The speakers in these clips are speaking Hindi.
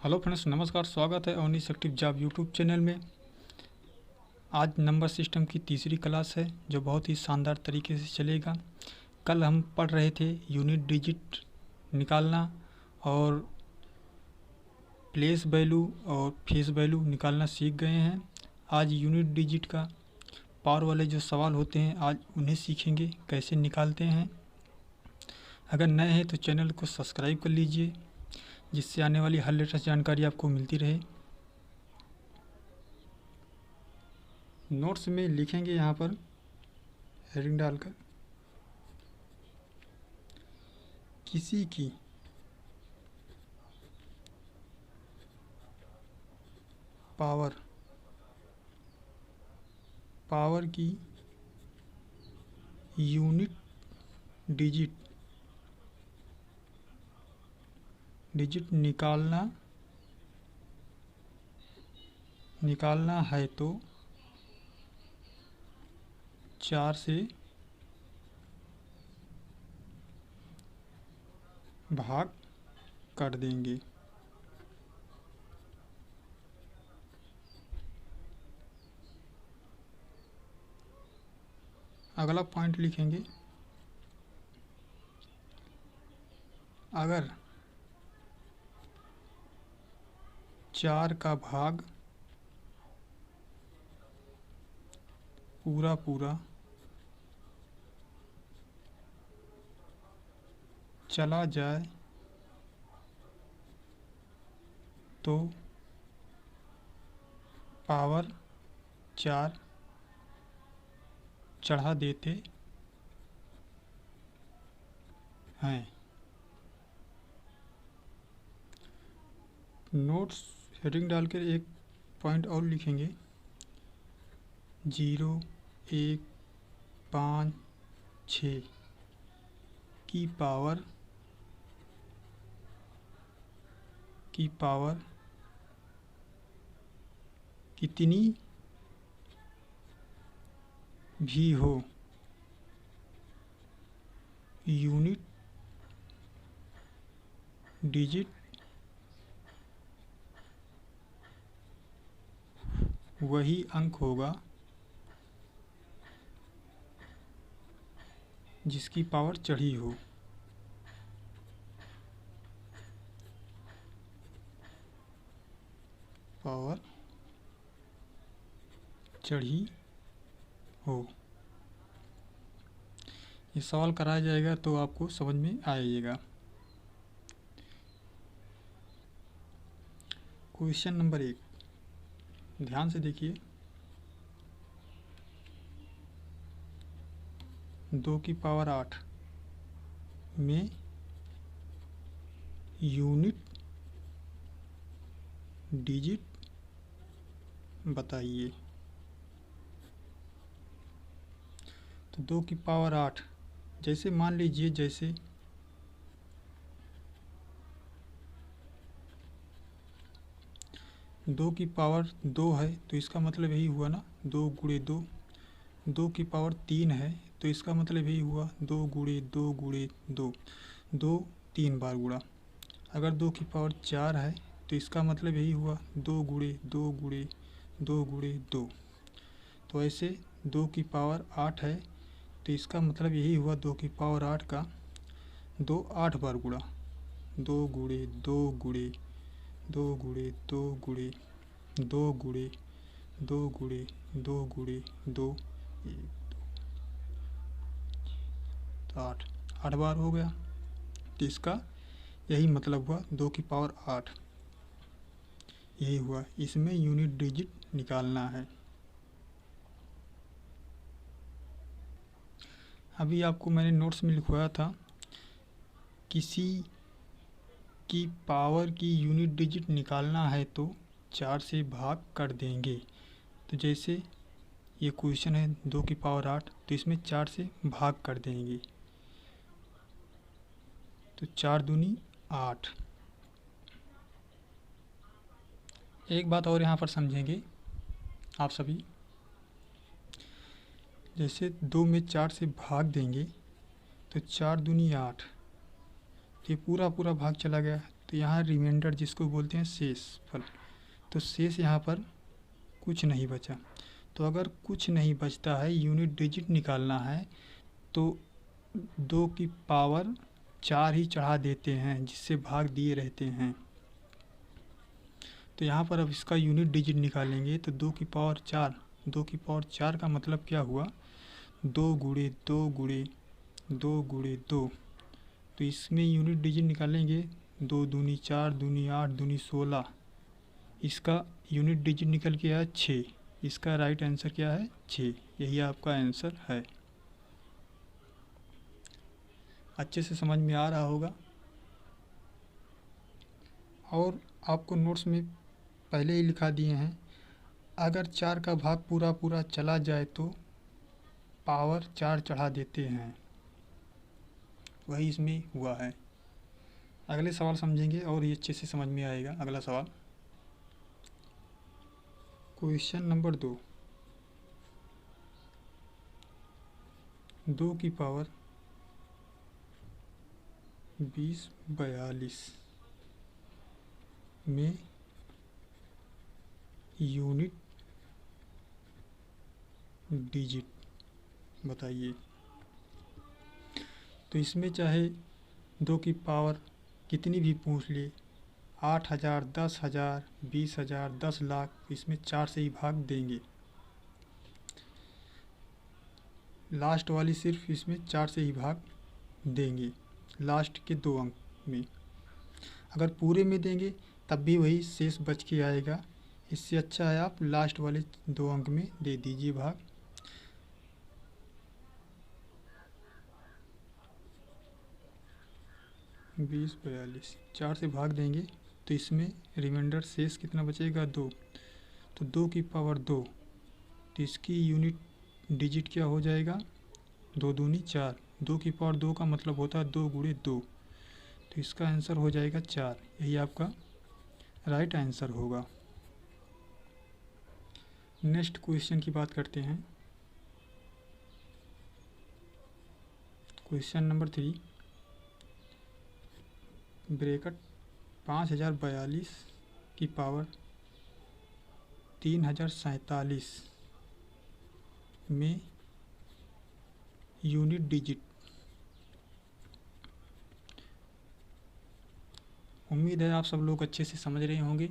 हेलो फ्रेंड्स, नमस्कार। स्वागत है ओनिस एक्टिव जॉब यूट्यूब चैनल में। आज नंबर सिस्टम की तीसरी क्लास है जो बहुत ही शानदार तरीके से चलेगा। कल हम पढ़ रहे थे यूनिट डिजिट निकालना और प्लेस वैल्यू और फेस वैल्यू निकालना सीख गए हैं। आज यूनिट डिजिट का पावर वाले जो सवाल होते हैं आज उन्हें सीखेंगे कैसे निकालते हैं। अगर नए हैं तो चैनल को सब्सक्राइब कर लीजिए जिससे आने वाली हर लेटेस्ट जानकारी आपको मिलती रहे। नोट्स में लिखेंगे यहाँ पर हेडिंग डालकर, किसी की पावर की यूनिट डिजिट निकालना है तो 4 से भाग कर देंगे। अगला पॉइंट लिखेंगे, अगर 4 का भाग पूरा चला जाए तो पावर 4 चढ़ा देते हैं। नोट्स हेडिंग डालकर एक पॉइंट और लिखेंगे, 0, 1, 5, 6 की पावर कितनी भी हो, यूनिट डिजिट वही अंक होगा जिसकी पावर चढ़ी हो। पावर चढ़ी हो। ये सवाल कराया जाएगा तो आपको समझ में आएगा। क्वेश्चन नंबर 1, ध्यान से देखिए। 2 की पावर 8 में यूनिट डिजिट बताइए। तो 2 की पावर 8, जैसे मान लीजिए जैसे 2 की पावर 2 है तो इसका मतलब यही हुआ ना 2 गुणे 2। 2 की पावर 3 है तो इसका मतलब यही हुआ 2 गुणे 2 गुणे 2, 2 3 बार गुणा। अगर 2 की पावर 4 है तो इसका मतलब यही हुआ 2 गुणे 2 गुणे 2 गुणे 2। तो ऐसे 2 की पावर 8 है तो इसका मतलब यही हुआ 2 की पावर 8 का 2 8 बार गुणा। 2 गुणे 2 गुणे 2 गुणे 2 गुणे 2 गुणे 2 गुणे 2 गुणे 2 1 2 8 बार हो गया। तो इसका यही मतलब हुआ 2 की पावर 8 यही हुआ। इसमें यूनिट डिजिट निकालना है। अभी आपको मैंने नोट्स में लिखवाया था, किसी की पावर की यूनिट डिजिट निकालना है तो 4 से भाग कर देंगे। तो जैसे ये क्वेश्चन है 2 की पावर 8 तो इसमें 4 से भाग कर देंगे। तो 4 दूनी 8। एक बात और यहाँ पर समझेंगे आप सभी, जैसे 2 में 4 से भाग देंगे तो 4 दूनी 8, ये पूरा भाग चला गया तो यहाँ रिमाइंडर जिसको बोलते हैं शेष फल, तो शेष यहाँ पर कुछ नहीं बचा। तो अगर कुछ नहीं बचता है, यूनिट डिजिट निकालना है, तो 2 की पावर 4 ही चढ़ा देते हैं, जिससे भाग दिए रहते हैं। तो यहाँ पर अब इसका यूनिट डिजिट निकालेंगे तो 2 की पावर 4, 2 की पावर 4 का मतलब क्या हुआ, 2 गुणे 2 गुणे 2 गुणे 2। तो इसमें यूनिट डिजिट निकालेंगे, 2 दूनी 4, दूनी 8, दूनी 16। इसका यूनिट डिजिट निकल के आया 6। इसका राइट आंसर क्या है, 6। यही आपका आंसर है। अच्छे से समझ में आ रहा होगा। और आपको नोट्स में पहले ही लिखा दिए हैं, अगर 4 का भाग पूरा पूरा चला जाए तो पावर 4 चढ़ा देते हैं, वही इसमें हुआ है। अगले सवाल समझेंगे और ये अच्छे से समझ में आएगा। अगला सवाल, क्वेश्चन नंबर 2, 2 की पावर 2042 में यूनिट डिजिट बताइए। तो इसमें चाहे 2 की पावर कितनी भी पूछ ले, 8000, 10,000, 20,000, 10 लाख, इसमें 4 से ही भाग देंगे। लास्ट वाली सिर्फ इसमें 4 से ही भाग देंगे, लास्ट के 2 अंक में। अगर पूरे में देंगे तब भी वही शेष बच के आएगा। इससे अच्छा है आप लास्ट वाले 2 अंक में दे दीजिए भाग। बीस 42 4 से भाग देंगे तो इसमें रिमाइंडर शेष कितना बचेगा, 2। तो 2 की पावर 2, तो इसकी यूनिट डिजिट क्या हो जाएगा, 2 दूनी 4। 2 की पावर 2 का मतलब होता है 2 गुणे 2। तो इसका आंसर हो जाएगा 4। यही आपका राइट आंसर होगा। नेक्स्ट क्वेश्चन की बात करते हैं। क्वेश्चन नंबर 3, ब्रैकेट 5042 की पावर 3047 में यूनिट डिजिट। उम्मीद है आप सब लोग अच्छे से समझ रहे होंगे।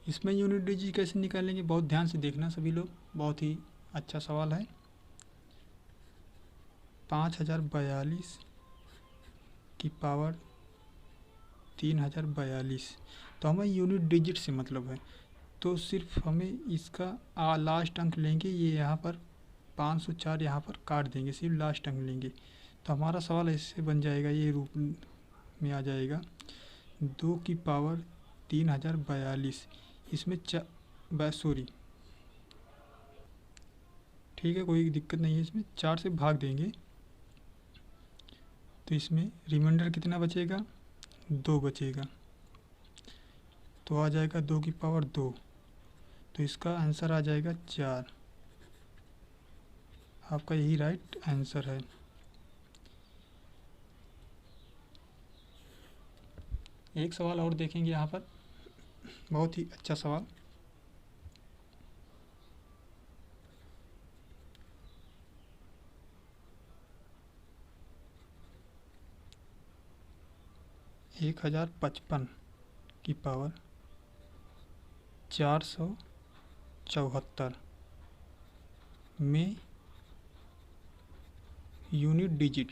इसमें यूनिट डिजिट कैसे निकालेंगे, बहुत ध्यान से देखना सभी लोग, बहुत ही अच्छा सवाल है। 5042 की पावर 3042, तो हमें यूनिट डिजिट से मतलब है, तो सिर्फ हमें इसका लास्ट अंक लेंगे। ये यहाँ पर 504 यहाँ पर काट देंगे, सिर्फ लास्ट अंक लेंगे। तो हमारा सवाल ऐसे बन जाएगा, ये रूप में आ जाएगा, 2 की पावर 3042, इसमें सॉरी, ठीक है कोई दिक्कत नहीं है, इसमें 4 से भाग देंगे तो इसमें रिमाइंडर कितना बचेगा, 2 बचेगा। तो आ जाएगा 2 की पावर 2, तो इसका आंसर आ जाएगा 4। आपका यही राइट आंसर है। एक सवाल और देखेंगे यहाँ पर, बहुत ही अच्छा सवाल। एक 1055 की पावर 474 में यूनिट डिजिट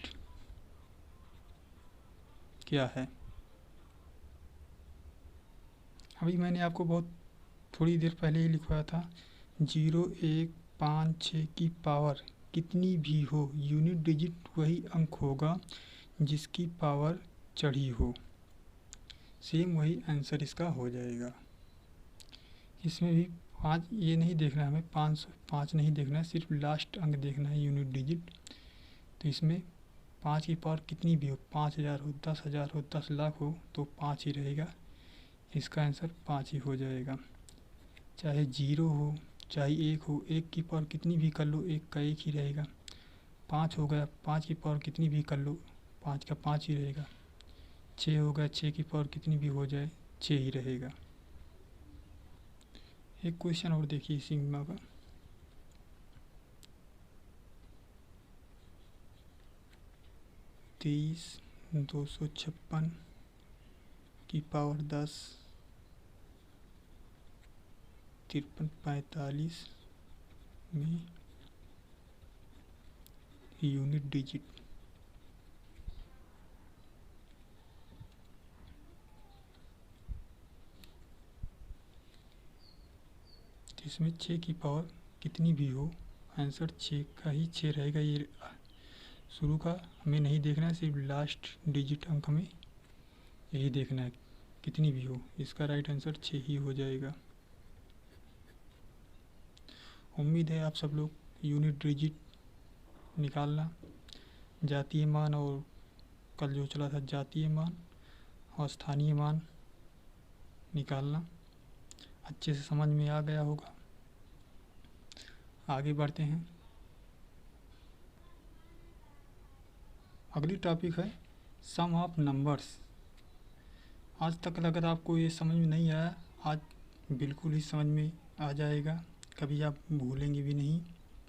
क्या है। अभी मैंने आपको बहुत थोड़ी देर पहले ही लिखवाया था, 0, 1, 5, 6 की पावर कितनी भी हो, यूनिट डिजिट वही अंक होगा जिसकी पावर चढ़ी हो। सेम वही आंसर इसका हो जाएगा। इसमें भी 5 ये नहीं देखना है हमें, 5 नहीं देखना है, सिर्फ लास्ट अंक देखना है यूनिट डिजिट। तो इसमें 5 की पावर कितनी भी हो, 5000 हो, 10,000 हो, 10 लाख हो, तो 5 ही रहेगा। इसका आंसर 5 ही हो जाएगा। चाहे 0 हो चाहे 1 हो, 1 की पावर कितनी भी कर लो, 1 का 1 ही रहेगा। 5 हो गया, 5 की पावर कितनी भी कर लो, 5 का 5 ही रहेगा। 6 होगा, 6 की पावर कितनी भी हो जाए 6 ही रहेगा। एक क्वेश्चन और देखिए सिग्मा का। 23,256 की पावर 10, 5345 में यूनिट डिजिट। तो इसमें 6 की पावर कितनी भी हो, आंसर 6 का ही 6 रहेगा। ये शुरू का हमें नहीं देखना है, सिर्फ लास्ट डिजिट अंक हमें यही देखना है, कितनी भी हो। इसका राइट आंसर 6 ही हो जाएगा। उम्मीद है आप सब लोग यूनिट डिजिट निकालना, जातीय मान और कल जो चला था जातीय मान और स्थानीय मान निकालना अच्छे से समझ में आ गया होगा। आगे बढ़ते हैं। अगली टॉपिक है सम ऑफ नंबर्स। आज तक अगर आपको ये समझ में नहीं आया, आज बिल्कुल ही समझ में आ जाएगा, कभी आप भूलेंगे भी नहीं,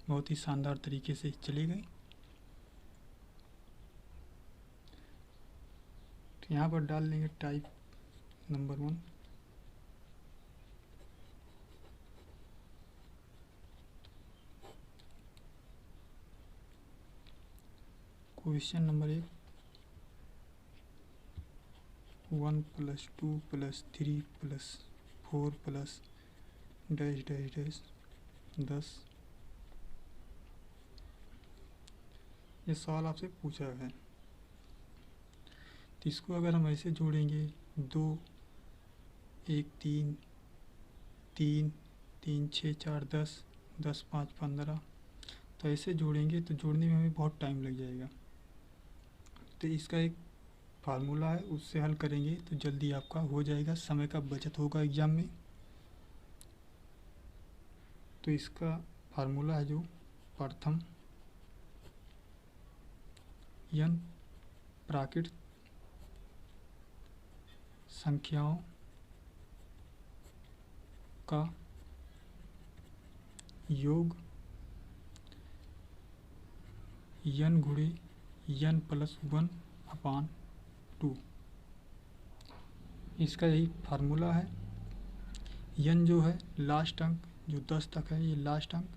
बहुत ही शानदार तरीके से चले गए। तो यहाँ पर डाल लेंगे type number 1। Question number 1, 1 + 2 + 3 + 4 + dash dash dash 10। ये सवाल आपसे पूछा है। तो इसको अगर हम ऐसे जोड़ेंगे 2 1 3 3 3 6 4 10 10 5 15, तो ऐसे जोड़ेंगे तो जोड़ने में हमें बहुत टाइम लग जाएगा। तो इसका एक फार्मूला है, उससे हल करेंगे तो जल्दी आपका हो जाएगा, समय का बचत होगा एग्ज़ाम में। तो इसका फार्मूला है जो प्रथम n प्राकृत संख्याओं का योग n गुणे n + 1/2। इसका यही फार्मूला है। n जो है लास्ट अंक, जो 10 तक है ये लास्ट अंक,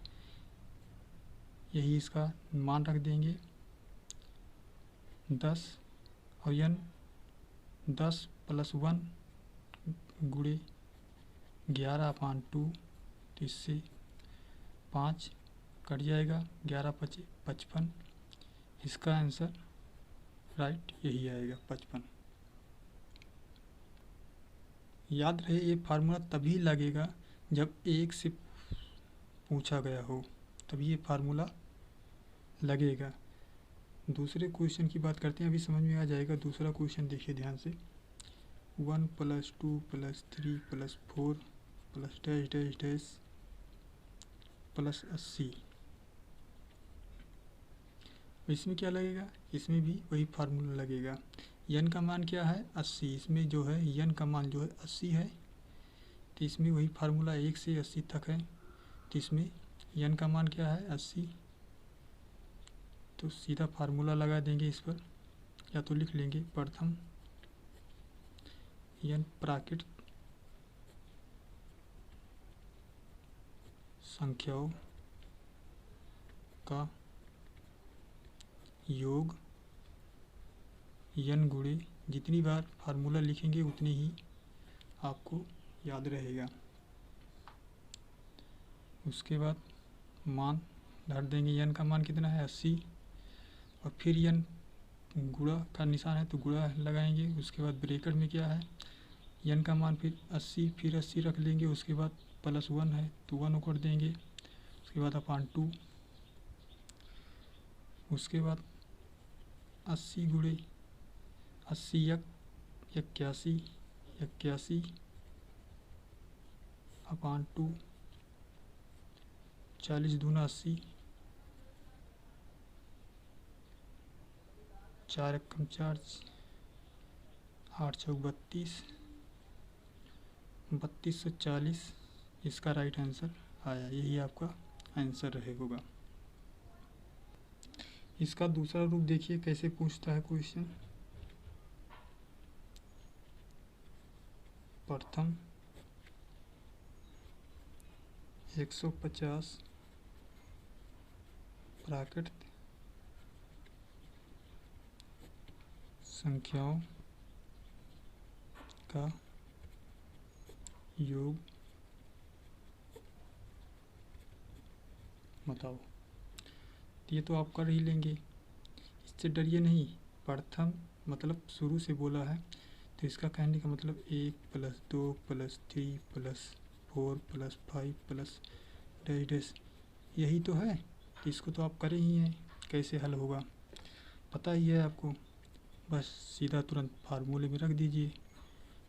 यही इसका मान रख देंगे 10, और n 10 + 1 गुणे 11/2। तो इससे 5 कट जाएगा, 11 × 5 = 55। इसका आंसर राइट यही आएगा 55। याद रहे ये फार्मूला तभी लगेगा जब 1 से पूछा गया हो, तभी ये फार्मूला लगेगा। दूसरे क्वेश्चन की बात करते हैं, अभी समझ में आ जाएगा। दूसरा क्वेश्चन देखिए ध्यान से, 1 + 2 + 3 + 4 + डैश डैश डैश +80। इसमें क्या लगेगा, इसमें भी वही फार्मूला लगेगा। n का मान क्या है 80, इसमें जो है n का मान जो है 80 है, तो इसमें वही फार्मूला 1 से 80 तक है। तो इसमें n का मान क्या है 80, तो सीधा फार्मूला लगा देंगे इस पर, या तो लिख लेंगे प्रथम n प्राकृत संख्याओं का योग n गुणे, जितनी बार फार्मूला लिखेंगे उतनी ही आपको याद रहेगा। उसके बाद मान धर देंगे, n का मान कितना है 80, और फिर n गुणा का निशान है तो गुणा लगाएंगे। उसके बाद ब्रैकेट में क्या है n का मान फिर 80, फिर 80 रख लेंगे। उसके बाद +1 है तो 1 कर देंगे। उसके बाद /2। उसके बाद 80 गुणे 80 × 81, 81/2, 40 दूना 80, 4 × 4 8 चौक 32, 3240 इसका राइट आंसर आया। यही आपका आंसर रहेगा। इसका दूसरा रूप देखिए कैसे पूछता है क्वेश्चन। प्रथम 150 प्राकृत संख्याओं का योग बताओ। ये तो आप कर ही लेंगे, इससे डरिए नहीं। प्रथम मतलब शुरू से बोला है, तो इसका कहने का मतलब 1 + 2 + 3 + 4 + 5 + डैश डैश यही तो है। तो इसको तो आप करे ही हैं, कैसे हल होगा पता ही है आपको। बस सीधा तुरंत फार्मूले में रख दीजिए।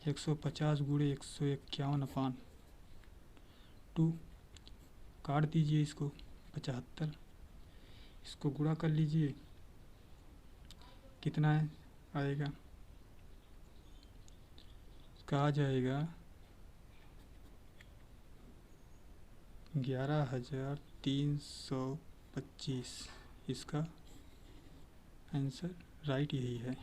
150 × 151/2 काट दीजिए इसको 75, इसको गुणा कर लीजिए, कितना है आएगा, इसका आ जाएगा 11,325। इसका आंसर राइट यही है।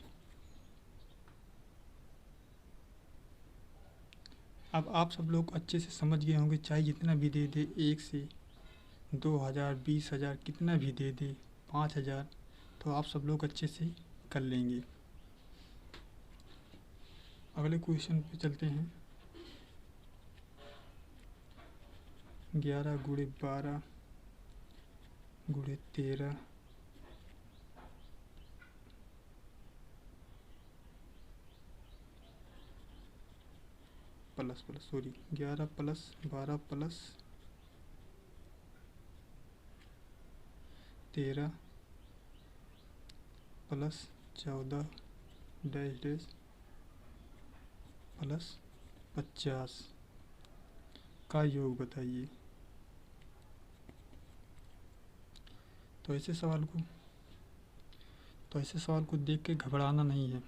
अब आप सब लोग अच्छे से समझ गए होंगे, चाहे जितना भी दे दे, 1 से 2,000 20,000 कितना भी दे दे, 5,000, तो आप सब लोग अच्छे से कर लेंगे। अगले क्वेश्चन पे चलते हैं। 11 × 12 × 13 प्लस 11 + 12 + 13 + 14 डैश डैश + 50 का योग बताइए। तो ऐसे सवाल को देख के घबराना नहीं है।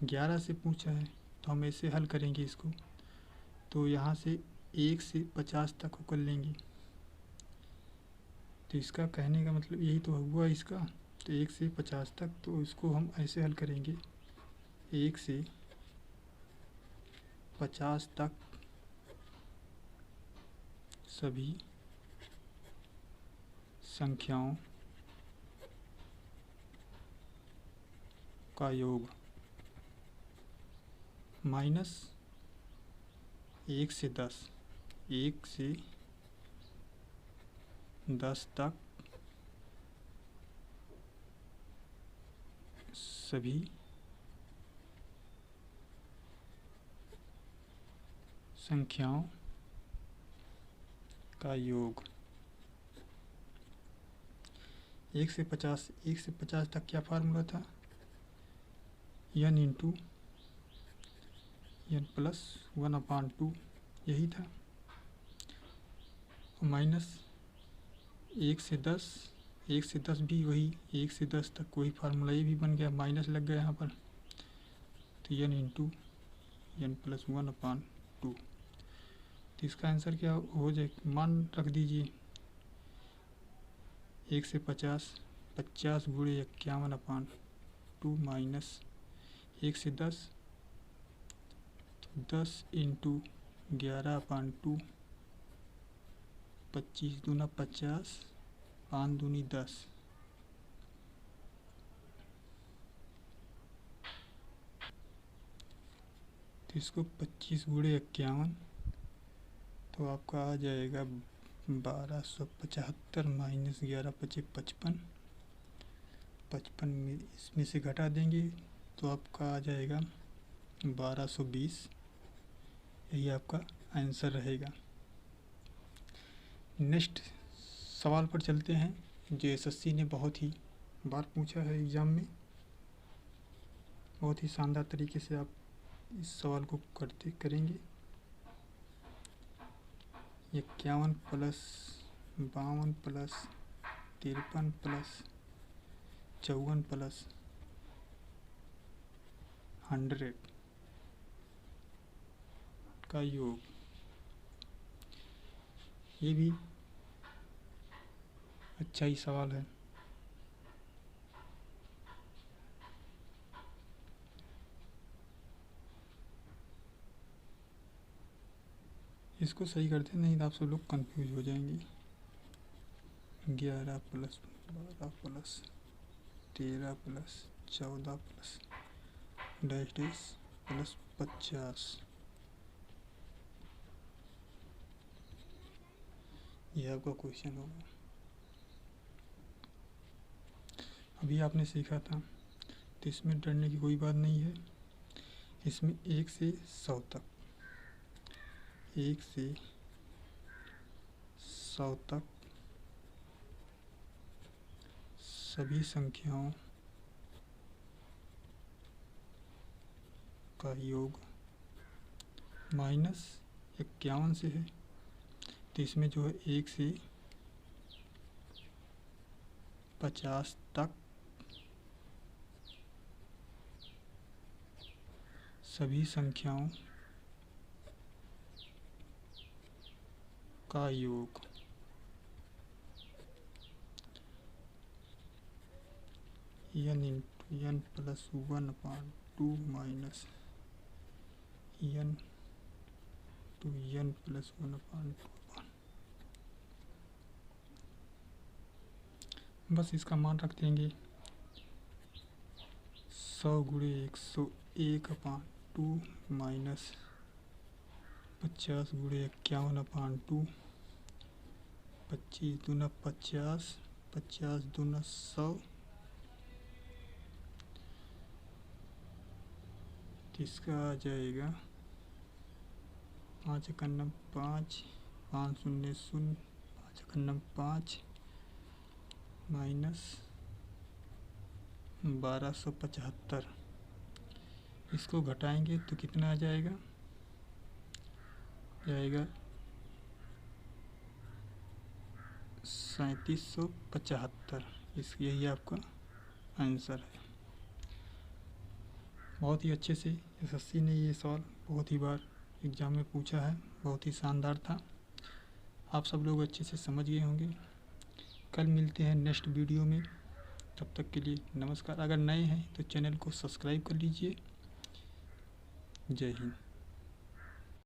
11 से पूछा है तो हम ऐसे हल करेंगे इसको। तो यहाँ से 1 से 50 तक को कर लेंगे। तो इसका कहने का मतलब यही तो हुआ इसका। तो 1 से 50 तक, तो इसको हम ऐसे हल करेंगे, 1 से 50 तक सभी संख्याओं का योग माइनस 1 से 10, 1 से 10 तक सभी संख्याओं का योग। 1 से 50 तक क्या फार्मूला था, n × n + 1/2 यही था। माइनस 1 से 10 भी वही, 1 से 10 तक वही फार्मूला, ये भी बन गया, माइनस लग गया यहाँ पर। तो n × n + 1/2। तो इसका आंसर क्या हो जाए, मान रख दीजिए 1 से 50 × 51/2 माइनस 1 से 10 × 11/2, 25 दूना 50, 5 दूनी 10। तो इसको 25 × 51, तो आपका आ जाएगा 1275 माइनस 11 × 5 = 55। 55 में इसमें से घटा देंगे तो आपका आ जाएगा 1220। यही आपका आंसर रहेगा। नेक्स्ट सवाल पर चलते हैं, जो एसएससी ने बहुत ही बार पूछा है एग्ज़ाम में। बहुत ही शानदार तरीके से आप इस सवाल को करेंगे। 51 + 52 + 53 + 54 + 100 का योग। ये भी अच्छा ही सवाल है। इसको सही करते नहीं तो आप सब लोग कंफ्यूज हो जाएंगे। 11 plus 12 plus 13 plus 14 plus dash dash plus 50, यह आपका क्वेश्चन होगा। अभी आपने सीखा था तो इसमें डरने की कोई बात नहीं है। इसमें 1 से 100 तक, 1 से 100 तक सभी संख्याओं का योग -51 से है। तो इसमें जो है 1 से 50 तक सभी संख्याओं का योग n into n plus 1/2 minus n two n plus 1/2। बस इसका मान रख देंगे 100 गुणे 101/2 माइनस 50 गुणे 51/2, 25 दूना 50, 50 दूना 100, इसका आ जाएगा 5 1 5, 5 0 0, 5 1 5 माइनस 1275। इसको घटाएंगे तो कितना आ जाएगा? जाएगा 3775। यही आपका आंसर है। बहुत ही अच्छे से एसएससी ने ये सवाल बहुत ही बार एग्ज़ाम में पूछा है, बहुत ही शानदार था। आप सब लोग अच्छे से समझ गए होंगे। कल मिलते हैं नेक्स्ट वीडियो में, तब तक के लिए नमस्कार। अगर नए हैं तो चैनल को सब्सक्राइब कर लीजिए। जय हिंद।